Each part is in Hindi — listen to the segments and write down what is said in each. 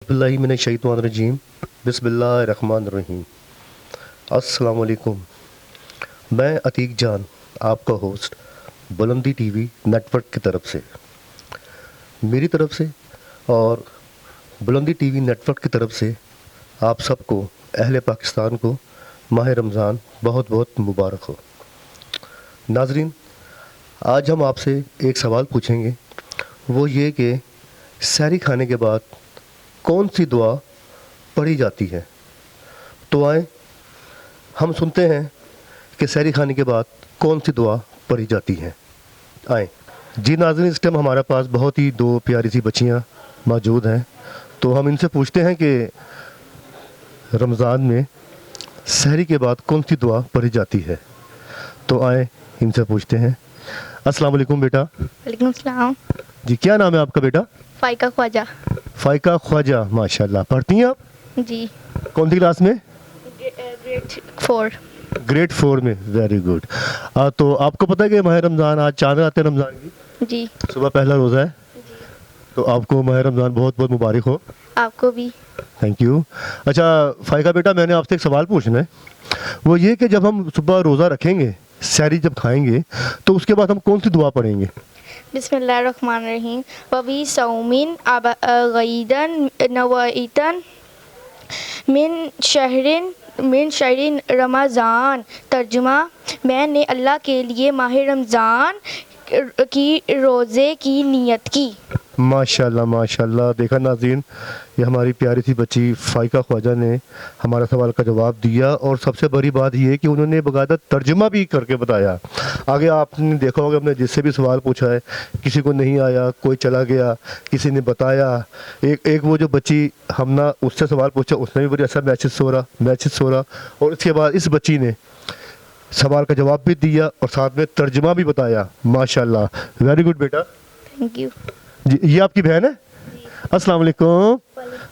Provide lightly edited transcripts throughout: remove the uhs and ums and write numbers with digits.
बिस्मिल्लाहिमिनश्शैतानिर्रजीम बिस्मिल्लाहिर्रहमानिर्रहीम। अस्सलाम वालेकुम। मैं अतीक जान, आपका होस्ट बुलंदी टीवी नेटवर्क की तरफ से, मेरी तरफ से और बुलंदी टीवी नेटवर्क की तरफ से आप सबको, अहले पाकिस्तान को माह रमज़ान बहुत बहुत मुबारक हो। नाजरीन, आज हम आपसे एक सवाल पूछेंगे, वो ये कि सहरी खाने के बाद कौन सी दुआ पढ़ी जाती है। तो आए हम सुनते हैं कि सहरी खाने के बाद कौन सी दुआ पढ़ी जाती है। आए जी नाज़रीन, इस टाइम हमारे पास बहुत ही दो प्यारी सी बच्चियां मौजूद हैं, तो हम इनसे पूछते हैं कि रमज़ान में सहरी के बाद कौन सी दुआ पढ़ी जाती है। तो आए इनसे पूछते हैं। अस्सलाम वालेकुम बेटा। वालेकुम सलाम। जी, क्या नाम है आपका बेटा? फ़ाइका ख्वाजा। फ़ाइका ख्वाजा, माशाल्लाह। पढ़ती हैं आप? जी, कौन सी क्लास में? ग्रेड 4। ग्रेड 4 में, वेरी गुड। तो आपको पता है कि माह रमज़ान, आज चांद रात है रमज़ान की, जी, सुबह पहला रोज़ा है, तो आपको माह रमज़ान बहुत बहुत मुबारक हो। आपको भी। Thank you. अच्छा फ़ाइका बेटा, मैंने आपसे एक सवाल पूछना है, वो ये कि जब हम सुबह रोज़ा रखेंगे, सहरी जब खाएंगे, तो उसके बाद हम कौन सी दुआ पढ़ेंगे? बिस्मिल्लाहिर्रहमानिर्रहीम। वबी सौमिन गईदन नवईतन मिन शहरिन रमज़ान। तर्जुमा, मैंने अल्लाह के लिए माह रमज़ान की रोज़े की नियत की। माशाल्लाह माशाल्लाह। देखा नाज़रीन, ये हमारी प्यारी सी बच्ची फ़ाइका ख्वाजा ने हमारा सवाल का जवाब दिया, और सबसे बड़ी बात ये कि उन्होंने बकायदा तर्जुमा भी करके बताया। आगे आपने देखा होगा, हमने जिससे भी सवाल पूछा है, किसी को नहीं आया, कोई चला गया, किसी ने बताया। एक वो जो बच्ची हम ना उससे सवाल पूछा, उसने भी बड़ी अच्छा मैसेज हो रहा, और इसके बाद इस बच्ची ने सवाल का जवाब भी दिया और साथ में तर्जुमा भी बताया। माशाल्लाह, वेरी गुड बेटा। Thank you. जी, ये आपकी बहन है? अस्सलाम वालेकुम।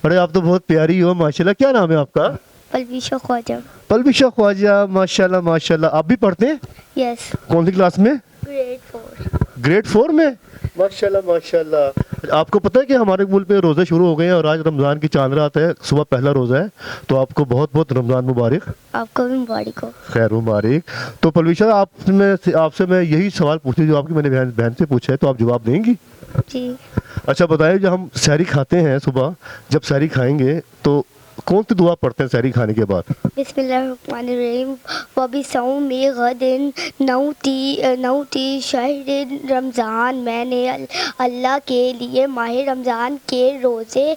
अरे आप तो बहुत प्यारी हो माशाल्लाह। क्या नाम है आपका? पलवीशा ख्वाजा। पलविशा ख्वाजा, माशाल्लाह माशाल्लाह। आप भी पढ़ते हैं? यस, कौन सी क्लास में? ग्रेड 4। ग्रेड 4 में, माशाल्लाह माशाल्लाह। आपको पता है कि हमारे मुल्क में रोज़े शुरू हो गए हैं और आज रमज़ान की चांद रात है, सुबह पहला रोज़ा है, तो आपको बहुत बहुत रमज़ान मुबारक। आपको भी मुबारक हो। खैर मुबारक। तो पलविशा, आपसे मैं यही सवाल पूछती जो आपकी मैंने बहन से पूछा है, तो आप जवाब देंगी? जी, अच्छा बताइए, जब हम सहरी खाते हैं सुबह, जब सहरी खाएंगे तो कौन सी दुआ पढ़ते हैं सहरी खाने के बाद? बिस्मिल्लाहिर्रहमानिर्रहीम। वबी सौमी गदिन नौती शहरिन रमज़ान। मैंने अल्लाह के लिए माह रमज़ान के रोज़े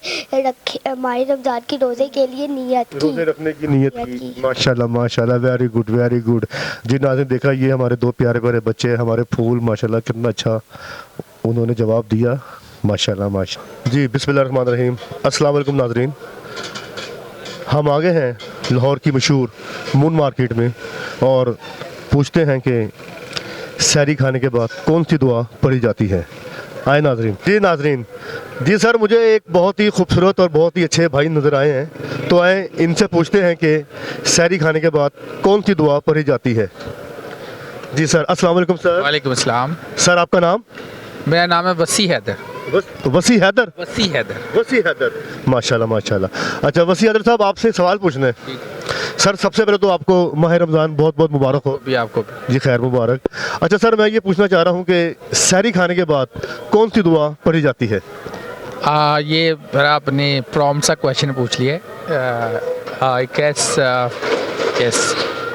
के लिए नियत की। रोज़े रखने की नियत की। माशाल्लाह माशाल्लाह, वेरी गुड वेरी गुड। जी नाज़रीन, देखा, ये हमारे दो प्यारे प्यारे बच्चे हैं, हमारे फूल, माशाल्लाह कितना अच्छा उन्होंने जवाब दिया। माशाल्लाह माशाल्लाह। जी, बिस्मिल्लाहिर्रहमानिर्रहीम। अस्सलाम वालेकुम नाज़रीन, हम आ गए हैं लाहौर की मशहूर मून मार्केट में और पूछते हैं कि सहरी खाने के बाद कौन सी दुआ पढ़ी जाती है। आए नाज़रीन। जी नाज़रीन, जी सर, मुझे एक बहुत ही खूबसूरत और बहुत ही अच्छे भाई नज़र आए हैं, तो आए इनसे पूछते हैं कि सहरी खाने के बाद कौन सी दुआ पढ़ी जाती है। जी सर, अस्सलाम वालेकुम सर। वालेकुम अस्सलाम। सर आपका नाम? मेरा नाम है वसी हैदर। वसी हैदर। वसी हैदर। वसी हैदर, माशाल्लाह माशाल्लाह। अच्छा वसी हैदर साहब, आपसे सवाल पूछना है। सर सबसे पहले तो आपको माह रमज़ान बहुत बहुत मुबारक हो। भी आपको भी। जी खैर मुबारक। अच्छा सर, मैं ये पूछना चाह रहा हूँ कि सहरी खाने के बाद कौन सी दुआ पढ़ी जाती है? ये बड़ा आपने प्रॉम सा क्वेश्चन पूछ लिया है।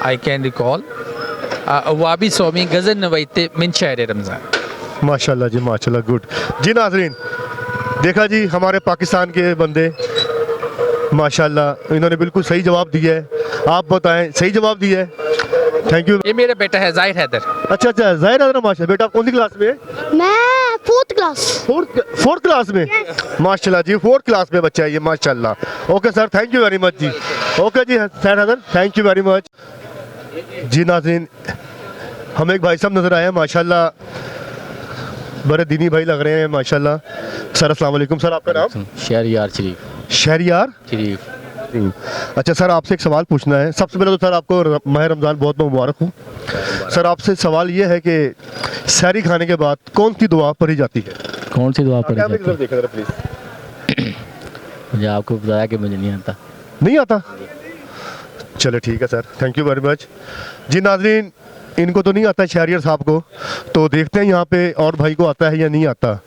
I can recall वाबी Somi gudgeon नवैते मिन शहर रमज़ान। माशाल्लाह जी माशाल्लाह, गुड। जी नाज़रीन, देखा जी, हमारे पाकिस्तान के बंदे माशाल्लाह, इन्होंने बिल्कुल सही जवाब दिया है। आप बताएं, सही जवाब दिया है। Thank you. ये मेरा बेटा है ज़ाहिर हैदर। अच्छा अच्छा, ज़ाहिर हैदर, माशाल्लाह। बेटा आप कौन सी क्लास में? मैं 4th क्लास। फोर्थ क्लास में? माशाल्लाह जी, 4th क्लास में बच्चा है ये, माशाल्लाह। Okay sir, thank you very much जी। ओके जी sir Haider, thank you very much. जी नाज़रीन, हमें एक भाई साहब नज़र आए हैं, माशाल्लाह बड़े दीनी भाई लग रहे हैं माशाल्लाह। सर अस्सलाम वालेकुम। सर आपका नाम? शहरियार शरीफ। शहरियार शरीफ। अच्छा सर, आपसे एक सवाल पूछना है। सबसे पहले तो सर आपको माह रमज़ान बहुत बहुत मुबारक हो। सर आपसे सवाल ये है कि सहरी खाने के बाद कौन सी दुआ पढ़ी जाती है? कौन सी दुआ पढ़ी जाती है? देखें प्लीज। मुझे आपको बताया कि मुझे नहीं आता। नहीं आता? चलो ठीक है sir, thank you very much. जी नाजरीन, इनको तो नहीं आता शहरियर साहब को, तो देखते हैं यहाँ पे और भाई को आता है या नहीं आता।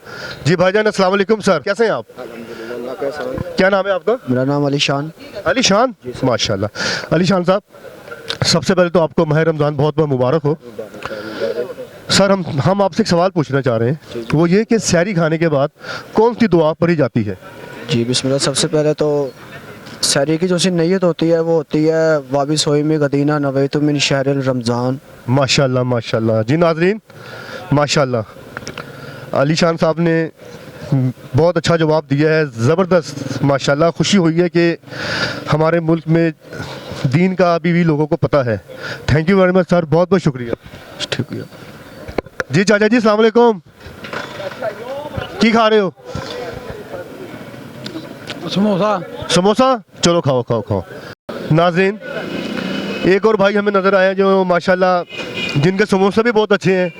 जी भाईजान अस्सलाम वालेकुम सर, कैसे हैं आप? क्या नाम है आपका? मेरा नाम अली शान। अली शान, माशाल्लाह। अली शान साहब, सबसे पहले तो आपको माह रमज़ान बहुत बहुत मुबारक हो। सर हम आपसे एक सवाल पूछना चाह रहे हैं, वो ये कि सहरी खाने के बाद कौन सी दुआ पढ़ी जाती है? जी बिस्मिल्लाह। सबसे पहले तो सहरी की जो सी नीयत होती है वो होती है वाबी सोई में गदीना नवैतु मिन शहर रमज़ान। माशाल्लाह माशाल्लाह। जी नाजरीन, माशाल्लाह अली शान साहब ने बहुत अच्छा जवाब दिया है, ज़बरदस्त माशाल्लाह। खुशी हुई है कि हमारे मुल्क में दीन का अभी भी लोगों को पता है। Thank you very much sir, बहुत बहुत शुक्रिया। शुक्रिया। जी चाचा जी अस्सलाम वालेकुम, की खा रहे हो? समोसा। समोसा, चलो खाओ खाओ खाओ। नाज़रीन, एक और भाई हमें नज़र आए जो माशाल्लाह जिनके समोसे भी बहुत अच्छे हैं।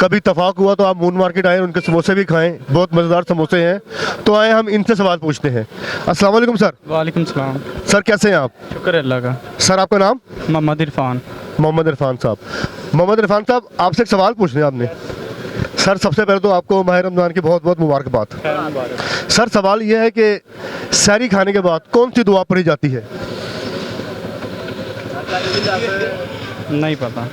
कभी इत्तफाक हुआ तो आप मून मार्केट आए, उनके समोसे भी खाएं, बहुत मज़ेदार समोसे हैं। तो आए हम इनसे सवाल पूछते हैं। अस्सलाम वालेकुम सर। वालेकुम सलाम। सर कैसे हैं आप? शुक्र है अल्लाह का। सर आपका नाम? मोहम्मद इरफान। मोहम्मद इरफान साहब। मोहम्मद इरफान साहब, आपसे एक सवाल पूछने हैं आपने। सर सबसे पहले तो आपको माह रमज़ान की बहुत बहुत मुबारकबाद। सर सवाल यह है कि सहरी खाने के बाद कौन सी दुआ पढ़ी जाती है? नहीं पता।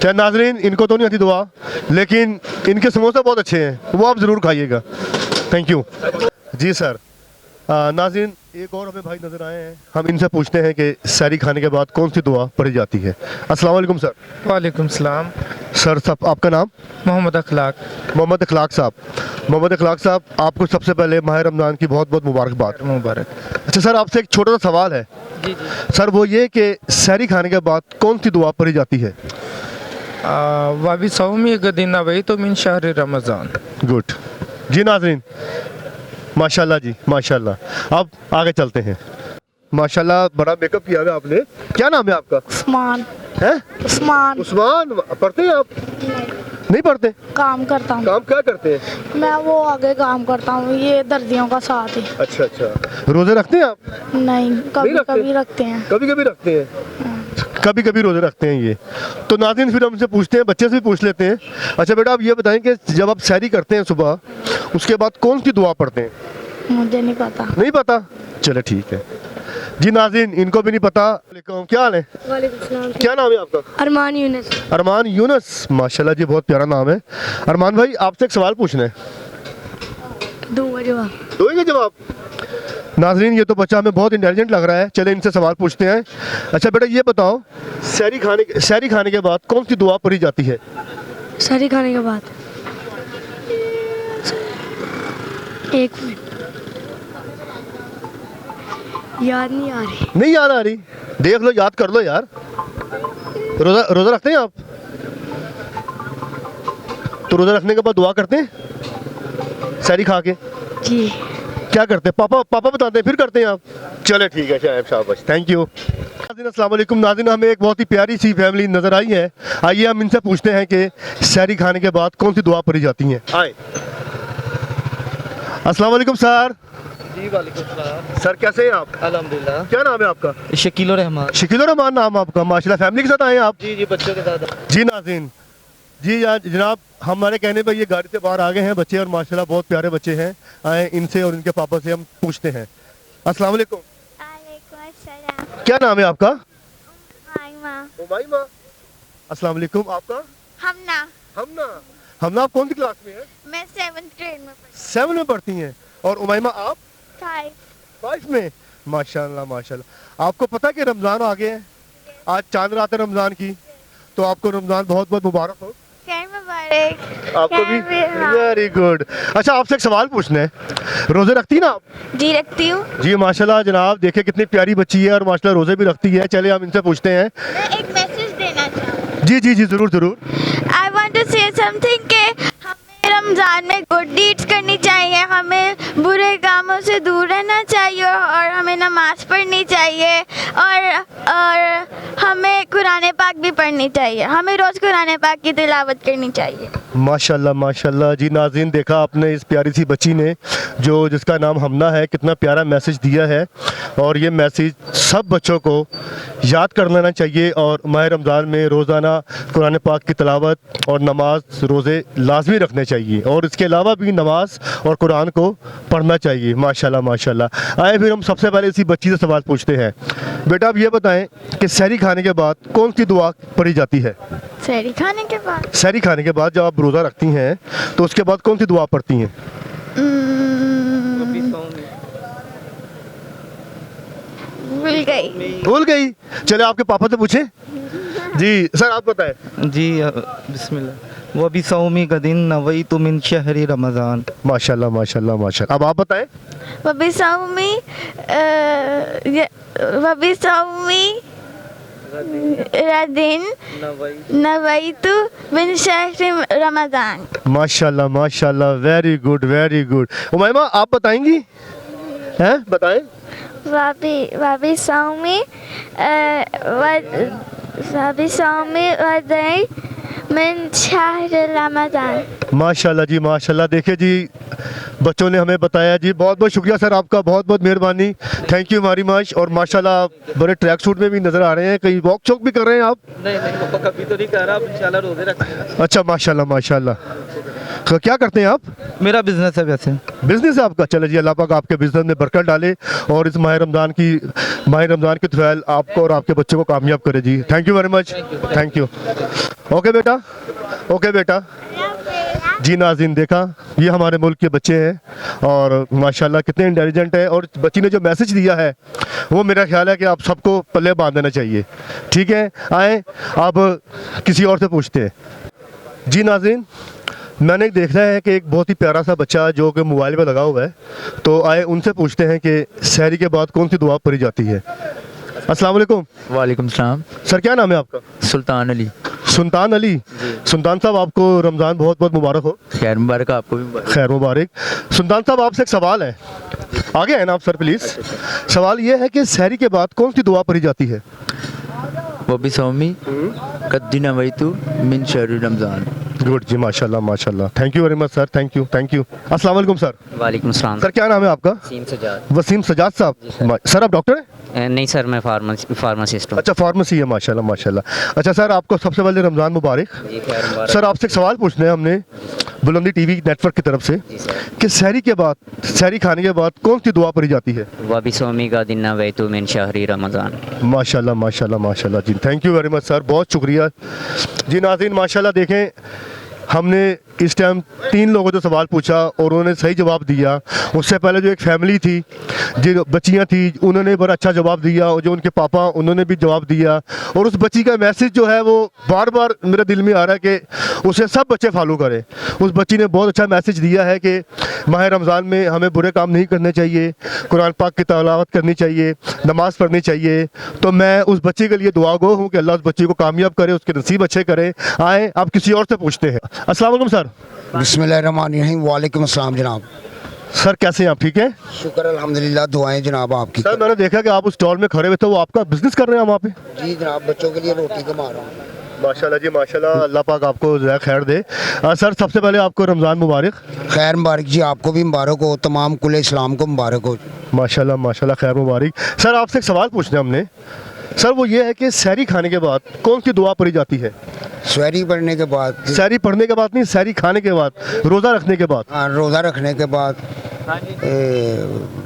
क्या नाजरीन, इनको तो नहीं आती दुआ, लेकिन इनके समोसे बहुत अच्छे हैं, वो आप ज़रूर खाइएगा। थैंक यू जी सर। नाजरीन, एक और हमें भाई नज़र आए हैं, हम इनसे पूछते हैं कि सहरी खाने के बाद कौन सी दुआ पढ़ी जाती है। अस्सलाम वालेकुम सर। वालेकुम सलाम। सर सब आपका नाम? मोहम्मद अखलाक। मोहम्मद अखलाक साहब। मोहम्मद अखलाक साहब, आपको सबसे पहले माह रमज़ान की बहुत बहुत मुबारकबाद। मुबारक। अच्छा सर, आपसे एक छोटा सा सवाल है। जी जी। सर वो ये कि सहरी खाने के बाद कौन सी दुआ पढ़ी जाती है? वाबी सौमी गदीना वही तो मिन शहर रमज़ान। गुड। जी नाजरीन, माशाल्लाह जी माशाल्लाह। अब आगे चलते हैं। माशाल्लाह बड़ा मेकअप किया है आपने। क्या नाम है आपका? उस्मान। है उस्मान। उस्मान। पढ़ते हैं आप? नहीं पढ़ते? काम करता हूँ काम क्या करते हैं? मैं, वो आगे काम करता हूँ, ये दर्जियों का साथ है। अच्छा अच्छा। रोज़े रखते हैं आप? नहीं, कभी रखते? कभी रखते हैं। कभी कभी रखते हैं, कभी कभी रोज़े रखते हैं ये। तो नाज़रीन फिर हमसे पूछते हैं, बच्चे से भी पूछ लेते हैं। अच्छा बेटा, आप ये बताएं कि जब आप सहरी करते हैं सुबह, उसके बाद कौन सी दुआ पढ़ते हैं? मुझे नहीं पता। नहीं पता? चलो ठीक है जी। नाज़रीन, इनको भी नहीं पता। क्या हाल है? क्या नाम है आपका? अरमान यूनुस। अरमान यूनुस, माशाल्लाह जी, बहुत प्यारा नाम है। अरमान भाई, आपसे एक सवाल पूछना है, दूंगा जवाब। दोगे जवाब? नाज़रीन, ये तो बच्चा हमें बहुत इंटेलिजेंट लग रहा है, चले इनसे सवाल पूछते हैं। अच्छा बेटा, ये बताओ, सहरी खाने के बाद कौन सी दुआ पढ़ी जाती है? सारी खाने के बाद, एक मिनट, याद नहीं आ रही। नहीं याद आ रही? देख लो, याद कर लो यार। रोज़ा रोज़ा रखते हैं आप? तो रोज़ा रखने के बाद दुआ करते हैं सहरी खा के? जी। क्या करते हैं? पापा बताते हैं, फिर करते हैं आप? चले ठीक है, शाबाश, थैंक यू। नाज़रीन अस्सलाम वालेकुम। नाज़रीन, हमें एक बहुत ही प्यारी सी फैमिली नज़र आई है। आइए हम इनसे पूछते हैं कि सहरी खाने के बाद कौन सी दुआ पढ़ी जाती हैं। आए। अस्सलाम वालेकुम सर। जी वालेकुम सलाम। सर कैसे हैं आप? अल्हम्दुलिल्लाह। क्या नाम है आपका? शकील रहमान। शकील रहमान नाम आपका, माशाल्लाह। फैमिली के साथ आए हैं आप? जी जी, बच्चों के साथ। जी नाज़रीन, जी यार जनाब, हमारे कहने पर ये गाड़ी से बाहर आ गए हैं बच्चे, और माशाल्लाह बहुत प्यारे बच्चे हैं। आए इनसे और इनके पापा से हम पूछते हैं। अस्सलाम वालेकुम। क्या नाम है आपका? उमाइमा। अस्सलाम वालेकुम। आपका? हमना। हमना, आप कौन सी क्लास में हैं? मैं 7th ग्रेड में 7 में पढ़ती हैं। और उमाइमा आप? 5। 5 में। माशाल्लाह माशाल्लाह। आपको पता है कि रमज़ान आ गए हैं? आज चांद रात है रमज़ान की, तो आपको रमज़ान बहुत बहुत मुबारक हो। आपको भी वेरी गुड। अच्छा, आपसे एक सवाल पूछना है, रोज़े रखती ना आप? जी रखती हूँ। जी माशाल्लाह जनाब, देखिए कितनी प्यारी बच्ची है और माशाल्लाह रोज़े भी रखती है। चले हम इनसे पूछते हैं। मैं एक मैसेज देना चाहूँ। जी जी जी, ज़रूर ज़रूर। I want to say something के हमें रमज़ान में गुड डीड्स करनी चाहिए, हमें बुरे कामों से दूर रहना चाहिए और हमें नमाज़ पढ़नी चाहिए और हमें कुरान पाक भी पढ़नी चाहिए, हमें रोज़ कुरान पाक की तिलावत करनी चाहिए। माशाल्लाह माशाल्लाह जी। नाज़रीन, देखा आपने इस प्यारी सी बच्ची ने जो जिसका नाम हमना है, कितना प्यारा मैसेज दिया है। और ये मैसेज सब बच्चों को याद कर लेना चाहिए और माह रमज़ान में रोज़ाना कुरान पाक की तिलावत और नमाज रोज़े लाजमी रखने चाहिए, और इसके अलावा भी नमाज और कुरान को पढ़ना चाहिए। माशाल्लाह माशाल्लाह। आए फिर हम सबसे पहले इसी बच्ची से सवाल पूछते हैं। बेटा, आप ये बताएं कि सहरी खाने के बाद कौन सी दुआ पढ़ी जाती है? सहरी खाने के बाद सहरी खाने के बाद जब आप रोज़ा रखती हैं तो उसके बाद कौन सी दुआ पढ़ती हैं? भूल गई। भूल गई? चले आपके पापा से पूछें। जी सर, आप बताएं। जी बिस्मिल्लाह। वो भी सौमी गदिन नवई तो मिन शहरी रमज़ान। माशाल्लाह माशाल्लाह माशाल्लाह। अब आप बताएं। वबी सौमी रदिन नवैतु मिन शहरी रमज़ान। माशाल्लाह माशाल्लाह, very good very good. Umaima, आप बताएंगी? हैं, बताएं। वबी सौमी रदिन मिन शहरी रमज़ान। माशाल्लाह जी माशाल्लाह। देखिए जी, बच्चों ने हमें बताया जी। बहुत बहुत शुक्रिया सर आपका, बहुत बहुत मेहरबानी। Thank you very much. और माशाल्लाह बड़े ट्रैक सूट में भी नज़र आ रहे हैं। कहीं वॉक चौक भी कर रहे हैं आप? नहीं पापा कभी तो नहीं कर रहा, इंशाल्लाह रोजे रखते हैं। अच्छा माशाल्लाह माशाल्लाह। तो क्या करते हैं आप? मेरा बिजनेस है वैसे। बिजनेस है आपका? चले जी, अल्लाह पाक आपके बिजनेस में बरकत डाले और इस माह रमज़ान की तुफैल आपको और आपके बच्चों को कामयाब करे जी। Thank you very much. Thank you. Okay बेटा, ओके बेटा। जी नाज़रीन, देखा ये हमारे मुल्क के बच्चे हैं और माशाल्लाह कितने इंटेलिजेंट है। और बच्ची ने जो मैसेज दिया है वो मेरा ख्याल है कि आप सबको पल्ले बांध देना चाहिए। ठीक है, आए अब किसी और से पूछते हैं। जी नाज़रीन, मैंने देखा है कि एक बहुत ही प्यारा सा बच्चा जो कि मोबाइल पे लगा हुआ है, तो आए उनसे पूछते हैं कि सहरी के बाद कौन सी दुआ पढ़ी जाती है। अस्सलाम वालेकुम। वालेकुम सलाम। सर, क्या नाम है आपका? सुल्तान अली। सुल्तान अली। सुल्तान साहब, आपको रमज़ान बहुत बहुत मुबारक हो। खैर मुबारक, आपको भी मुबारक। खैर मुबारक। सुल्तान साहब, आपसे एक सवाल है। आगे है ना आप सर, प्लीज़। सवाल ये है कि सहरी के बाद कौन सी दुआ पढ़ी जाती है? वो भी सौमी कद्दी नवैतु मिन शहरी रमज़ान। गुड जी, माशाल्लाह माशाल्लाह। Thank you very much sir, thank you thank you. अस्सलाम वालेकुम सर। वालेकुम सलाम। सर, क्या नाम है आपका? वसीम सजाद। वसीम सजाद साहब। सर, आप डॉक्टर हैं? नहीं सर, मैं फार्मासिस्ट हूँ। अच्छा, फार्मेसी है, माशाल्लाह माशाल्लाह। अच्छा सर, आपको सबसे पहले रमज़ान मुबारक। जी खैर मुबारक। सर, आपसे एक सवाल पूछना है हमने बुलंदी टीवी नेटवर्क की तरफ से कि सहरी के बाद, सहरी खाने के बाद कौन सी दुआ पढ़ी जाती है? वबी सौमी का दिन नवैतु मिन शहरी रमज़ान। माशाल्लाह माशाल्लाह माशाल्लाह जी। Thank you very much sir, बहुत शुक्रिया जी। नाज़रीन, माशाल्लाह देखें, हमने इस टाइम 3 लोगों से सवाल पूछा और उन्होंने सही जवाब दिया। उससे पहले जो एक फैमिली थी, जो बच्चियां थी, उन्होंने बड़ा अच्छा जवाब दिया, और जो उनके पापा उन्होंने भी जवाब दिया। और उस बच्ची का मैसेज जो है वो बार बार मेरे दिल में आ रहा है कि उसे सब बच्चे फॉलो करें। उस बच्ची ने बहुत अच्छा मैसेज दिया है कि माह रमज़ान में हमें बुरे काम नहीं करने चाहिए, कुरान पाक की तिलावत करनी चाहिए, नमाज़ पढ़नी चाहिए। तो मैं उस बच्ची के लिए दुआगो हूँ कि अल्लाह उस बच्ची को कामयाब करे, उसके नसीब अच्छे करे। आए अब किसी और से पूछते हैं। अस्सलाम वालेकुम सर। बिस्मिल्लाहिर्रहमानिर्रहीम। वालेकुम अस्सलाम जनाब। सर, कैसे हैं आप? ठीक हैं? शुक्र अल्हम्दुलिल्लाह, दुआएं जनाब आपकी। सर, मैंने देखा कि आप उस स्टॉल में खड़े हुए थे, वो आपका बिजनेस कर रहे हैं वहाँ पे? जी जनाब, बच्चों के लिए रोटी कमा रहा हूँ। माशाल्लाह जी माशाल्लाह, अल्लाह पाक आपको ज़रा खैर दे। सर, सबसे पहले आपको रमज़ान मुबारक। खैर मुबारक जी, आपको भी मुबारक हो, तमाम कुल इस्लाम को मुबारक हो। माशाल्लाह माशाल्लाह, खैर मुबारक। सर, आपसे एक सवाल पूछना है हमने। सर, वो ये है कि सहरी खाने के बाद कौन सी दुआ पढ़ी जाती है? सहरी पढ़ने के बाद? सहरी पढ़ने के बाद नहीं, सहरी खाने के बाद, रोज़ा रखने के बाद। हाँ, रोज़ा रखने के बाद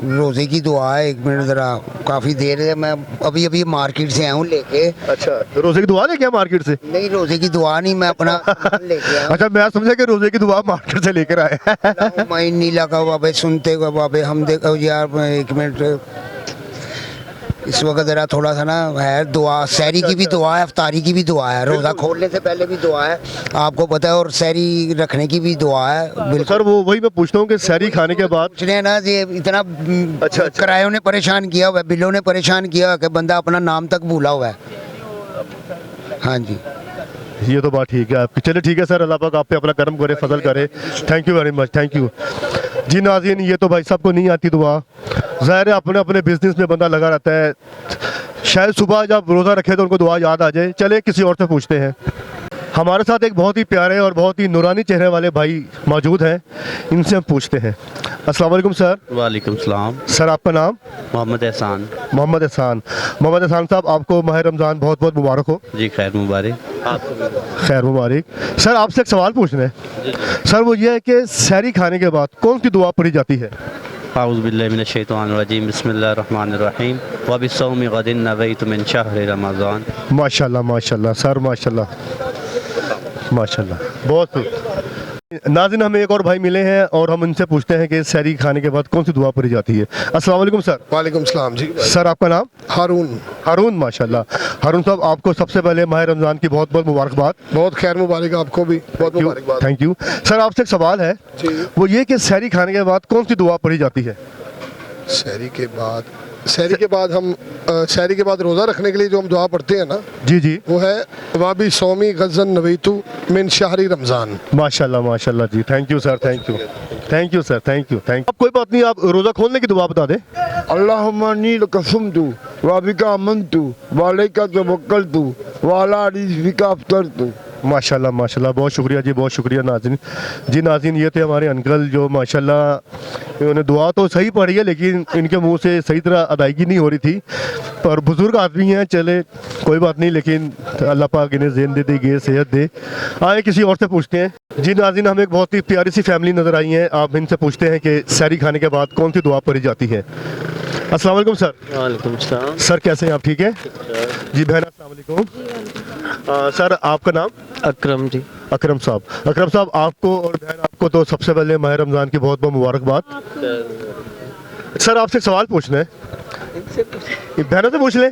रोज़े की दुआ है। 1 मिनट ज़रा, काफ़ी देर है, मैं अभी अभी मार्केट से आया हूँ लेके। अच्छा, रोज़े की दुआ लेके आए मार्केट से? नहीं, रोज़े की दुआ नहीं, मैं अपना लेके आया। अच्छा, मैं समझा कि रोज़े की दुआ मार्केट से लेकर आए। मैं नीला का बाबे सुनते हुए बाबे, हम देखो यार 1 मिनट, इस वक्त ज़रा थोड़ा सा ना है दुआ। सहरी की भी दुआ है, अफ्तारी की भी दुआ है, रोज़ा खोलने से पहले भी दुआ है, आपको पता है, और सहरी रखने की भी दुआ है। बिल्कुल सर, वो वही मैं पूछता हूँ कि सहरी खाने के बाद पूछ रहे हैं ना जी, इतना अच्छा। किरायों ने परेशान किया हुआ है, बिलों ने परेशान किया हुआ है कि बंदा अपना नाम तक भूला हुआ है। हाँ जी, ये तो बात ठीक है आपकी। चलिए ठीक है सर, अल्लाह पाक आप पे अपना करम करे, फजल करे। Thank you very much, thank you जी। नाज़रीन, ये तो भाई सबको नहीं आती दुआ, ज़ाहिर है अपने अपने बिजनेस में बंदा लगा रहता है, शायद सुबह जब रोज़ा रखे तो उनको दुआ याद आ जाए। चले किसी और से पूछते हैं। हमारे साथ एक बहुत ही प्यारे और बहुत ही नूरानी चेहरे वाले भाई मौजूद हैं, इनसे हम पूछते हैं। अस्सलाम वालेकुम सर। वालेकुम सलाम। सर आपका नाम? मोहम्मद एहसान। मोहम्मद एहसान। मोहम्मद एहसान साहब, आपको माह रमज़ान बहुत बहुत मुबारक हो। जी खैर मुबारक। आपको खैर मुबारक। सर आपसे एक सवाल पूछना है। सर वो ये है कि सहरी खाने के बाद कौन सी दुआ पढ़ी जाती है? आऊज़ु बिल्लाहि मिनश शैतानिर रजीम बिस्मिल्लाहिर रहमानिर रहीम व बिस्सौमि गदिन नवैतु मिन शहरि रमज़ान। माशाल्लाह माशाल्लाह सर, माशाल्लाह माशाल्लाह, बहुत नाज़रीन, हमें एक और भाई मिले हैं और हम उनसे पूछते हैं कि सहरी खाने के बाद कौन सी दुआ पढ़ी जाती है। अस्सलाम वालेकुम सर। वालेकुम सलाम जी। सर आपका नाम? हारून। हारून, माशाल्लाह। हारून साहब, आपको सबसे पहले माह रमज़ान की बहुत बहुत मुबारकबाद। बहुत खैर मुबारक, आपको भी बहुत मुबारकबाद। Thank you. सर आपसे एक सवाल है, वो ये कि सहरी खाने के बाद कौन सी दुआ पढ़ी जाती है? सहरी के बाद हम सहरी के बाद रोज़ा रखने के लिए जो हम दुआ पढ़ते हैं ना जी जी, वो है वाबी सौमी गज़न नवैतु मिन शहरी रमज़ान। माशाल्लाह माशाल्लाह जी, thank you sir, thank you, thank you sir, thank you, thank. अब कोई बात नहीं, आप रोज़ा खोलने की दुआ बता दें। अल्लाहुम्मा नी लकसुमतु व बिका अमनतु व अलैका तवक्कलतु व अला रिज़्क़िका अफ़्तरतु। माशाल्लाह माशाल्लाह, बहुत शुक्रिया जी, बहुत शुक्रिया नाज़रीन। जी नाज़रीन, ये थे हमारे अंकल जो माशाल्लाह इन्होंने दुआ तो सही पढ़ी है लेकिन इनके मुंह से सही तरह अदायगी नहीं हो रही थी, पर बुज़ुर्ग आदमी हैं, चले कोई बात नहीं, लेकिन अल्लाह पाक इन्हें ज़ेहन दे, देगी सेहत दे। आए किसी और से पूछते हैं। जी नाज़रीन, हमें एक बहुत ही प्यारी सी फैमिली नज़र आई है, आप इनसे पूछते हैं कि सहरी खाने के बाद कौन सी दुआ पढ़ी जाती है। अस्सलाम वालेकुम सर। वालेकुम सलाम। सर कैसे हैं आप? ठीक है जी। बहन अस्सलाम वालेकुम। सर आपका नाम? अकरम जी। अकरम साहब। अकरम साहब, आपको और बहन आपको तो सबसे पहले माह रमज़ान की बहुत बहुत मुबारकबाद। सर आपसे सवाल पूछना है, बहनों से पूछ लें।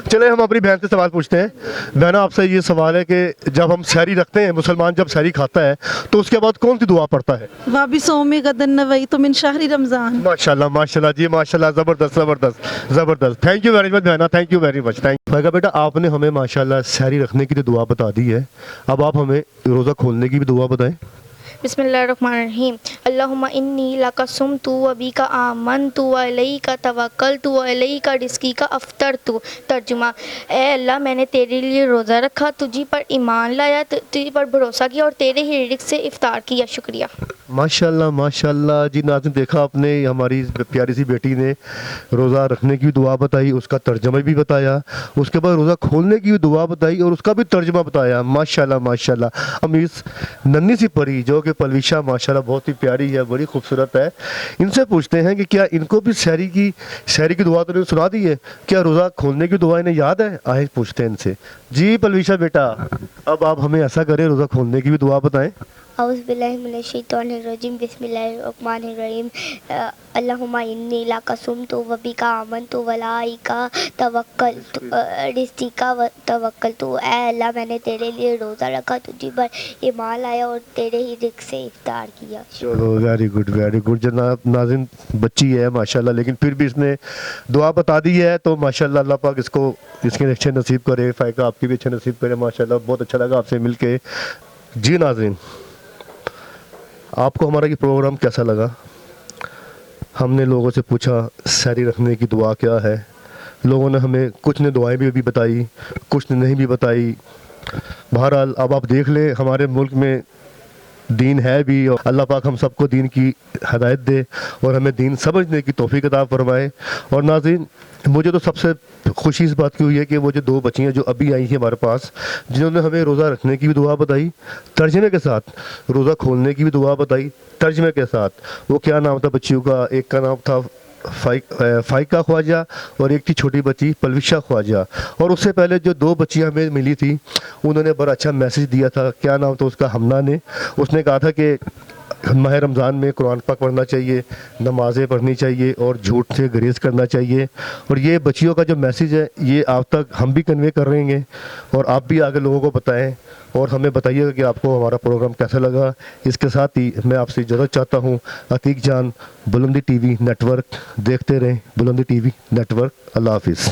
चले हम अपनी बहन से सवाल पूछते हैं। बहना, आपसे ये सवाल है कि जब हम सहरी रखते हैं, मुसलमान जब सहरी खाता है तो उसके बाद कौन सी दुआ पढ़ता है? वाबी सौमी गदन नवैतु मिन शहरी रमज़ान। माशाल्लाह माशाल्लाह जी, माशाल्लाह, ज़बरदस्त ज़बरदस्त ज़बरदस्त। थैंक यू वेरी मच बहना, thank you very much, thank you. बेटा आपने हमें माशाल्लाह सहरी रखने की तो दुआ बता दी है, अब आप हमें रोज़ा खोलने की भी दुआ बताएं। बिस्मिल्लाहिर्रहमानिर्रहीम। अल्लाहुम्मा इन्नी लका सुमतु व बिका आमनतु व अलैका तवक्कलतु व अलैका रिज़्क़िका अफ़्तरतु। तर्जुमा, ए अल्लाह, मैंने तेरे लिए रोज़ा रखा, तुझी पर ईमान लाया, तुझी पर भरोसा किया और तेरे ही रिज़्क़ से इफ़्तार किया। शुक्रिया। माशाल्लाह माशाल्लाह जी। नाज़रीन, देखा आपने, हमारी प्यारी सी बेटी ने रोज़ा रखने की दुआ बताई, उसका तर्जमा भी बताया, उसके बाद रोज़ा खोलने की भी दुआ बताई और उसका भी तर्जमा बताया। माशाल्लाह माशाल्लाह। हम इस नन्ही सी परी जो कि पलविशा माशाल्लाह बहुत ही प्यारी है, बड़ी खूबसूरत है, इनसे पूछते हैं कि क्या इनको भी सहरी की दुआ तो नहीं सुना दी है? क्या रोज़ा खोलने की दुआ इन्हें याद है? आए पूछते हैं इनसे। जी पलविशा बेटा, अब आप हमें ऐसा करें, रोज़ा खोलने की भी दुआ बताएं। औज़ु बिल्लाहि मिनश शैतानिर रजीम बिस्मिल्लाहिर रहमानिर रहीम अल्लाहुम्मा इन्नी लका सुमतु व बिका आमनतु व अलैका तवक्कलतु रिज़्क़िका व तवक्कलतु। ऐ अल्लाह, मैंने तेरे लिए रोज़ा रखा, तुझी पर ईमान लाया और तेरे ही रिज़्क़ से इफ़्तार किया। चलो वेरी गुड वेरी गुड। जनाब नाज़रीन, बच्ची है माशाल्लाह, लेकिन फिर भी इसने दुआ बता दी है, तो माशाल्लाह अल्लाह पाक इसको इसके अच्छे नसीब करे, फ़ायका आपकी भी अच्छे नसीब करे। माशाल्लाह बहुत अच्छा लगा आपसे मिल के। जी नाज़रीन, आपको हमारा ये प्रोग्राम कैसा लगा? हमने लोगों से पूछा सहरी रखने की दुआ क्या है, लोगों ने हमें कुछ ने दुआएं भी बताई, कुछ ने नहीं भी बताई। बहरहाल अब आप देख लें, हमारे मुल्क में दीन है भी, और अल्लाह पाक हम सबको दीन की हदायत दे और हमें दीन समझने की तौफीक अता फरमाए। और नाज़रीन, मुझे तो सबसे खुशी इस बात की हुई है कि वो जो दो बच्चियाँ जो अभी आई हैं हमारे पास, जिन्होंने हमें रोज़ा रखने की भी दुआ बताई तर्जमे के साथ, रोज़ा खोलने की भी दुआ बताई तर्जमे के साथ। वो क्या नाम था बच्चियों का? एक का नाम था फ़ाइका ख्वाजा और एक थी छोटी बच्ची पलविशा ख्वाजा। और उससे पहले जो दो बच्चियां हमें मिली थी, उन्होंने बड़ा अच्छा मैसेज दिया था। क्या नाम था उसका? हमना ने। उसने कहा था कि माह रमज़ान में कुरान पाक पढ़ना चाहिए, नमाज़ें पढ़नी चाहिए और झूठ से गुरेज़ करना चाहिए। और ये बच्चियों का जो मैसेज है, ये आप तक हम भी कन्वे कर रहे हैं और आप भी आगे लोगों को बताएं और हमें बताइएगा कि आपको हमारा प्रोग्राम कैसा लगा। इसके साथ ही मैं आपसे इजाज़त चाहता हूँ। अतीक जान, बुलंदी टीवी नेटवर्क देखते रहें, बुलंदी टीवी नेटवर्क। अल्लाह हाफिज़।